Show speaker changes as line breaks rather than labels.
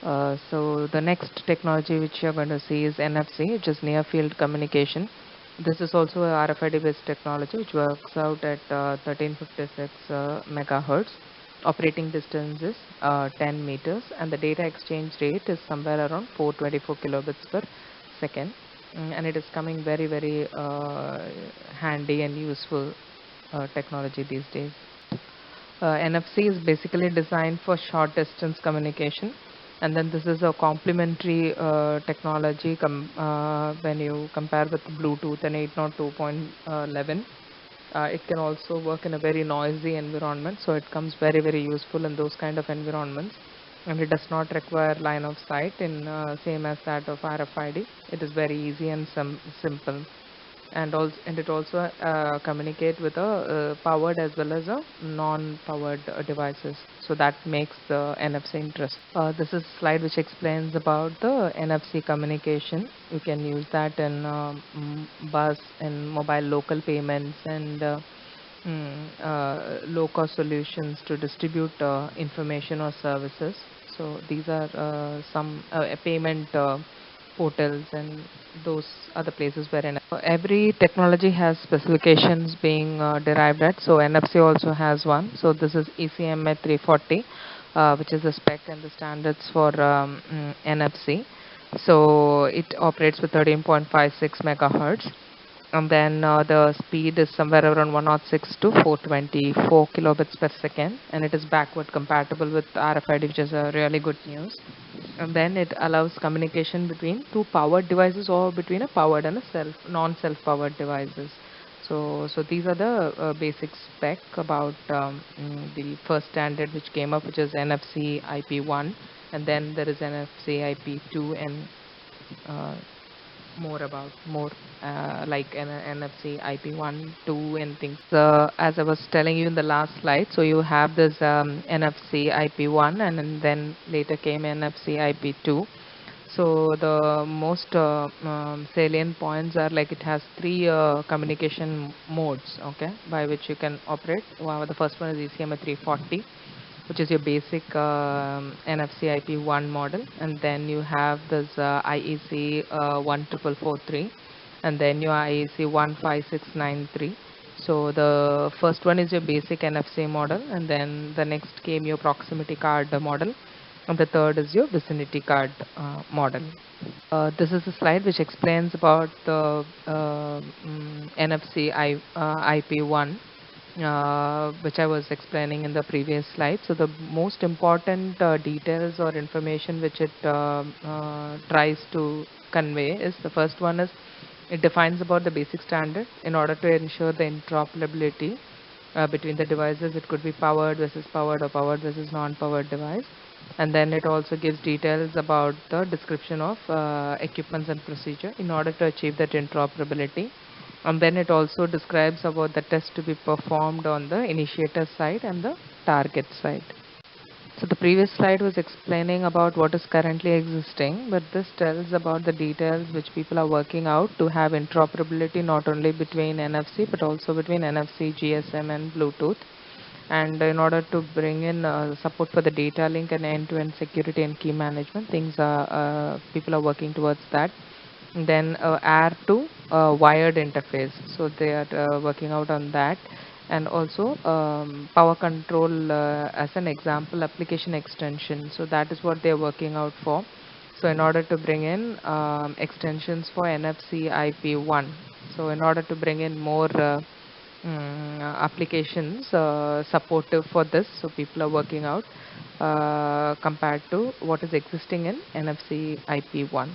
So the next technology which you're going to see is NFC, which is near field communication. This is also a RFID based technology which works out at 1356 megahertz. Operating distance is 10 meters, and the data exchange rate is somewhere around 424 kilobits per second. And it is coming very handy and useful technology these days. NFC is basically designed for short distance communication, and then this is a complementary technology when you compare with Bluetooth and 802.11. It can also work in a very noisy environment, so it comes very useful in those kind of environments, and it does not require line of sight in same as that of RFID. It is very easy and simple, and it also communicate with a powered as well as a non-powered devices. So that makes the NFC interest. This is a slide which explains about the NFC communication. You can use that in bus and mobile local payments and low-cost solutions to distribute information or services. So these are some payment portals and those are the places where every technology has specifications being derived at. So NFC also has one. So this is ECMA 340, which is the spec and the standards for NFC. So it operates with 13.56 megahertz, and then the speed is somewhere around 106 to 424 kilobits per second, and it is backward compatible with RFID, which is a really good news. And then it allows communication between two powered devices or between a powered and a non-self powered devices. So these are the basic spec about the first standard which came up, which is NFC IP1, and then there is NFC IP2, and uh, more like an NFC IP1, 2, and things. As I was telling you in the last slide, so you have this NFC IP1, and then later came NFC IP2. So the most salient points are like it has three communication modes, okay, by which you can operate. Wow, the first one is ECMA 340, which is your basic NFC IP1 model, and then you have this IEC 14443, and then your IEC 15693. So the first one is your basic NFC model, and then the next came your proximity card model, and the third is your vicinity card model. This is a slide which explains about the NFC IP1, which I was explaining in the previous slide. So the most important details or information which it tries to convey is, the first one is it defines about the basic standard in order to ensure the interoperability between the devices. It could be powered versus powered or powered versus non-powered device. And then it also gives details about the description of equipments and procedure in order to achieve that interoperability. And then it also describes about the test to be performed on the initiator side and the target side. So the previous slide was explaining about what is currently existing, but this tells about the details which people are working out to have interoperability not only between NFC but also between NFC, GSM and Bluetooth. And in order to bring in support for the data link and end-to-end security and key management, people are working towards that. And then air to wired interface, so they are working out on that. And also power control as an example application extension, so that is what they are working out for. So in order to bring in extensions for NFC IP1, so in order to bring in more applications supportive for this, so people are working out compared to what is existing in NFC IP1.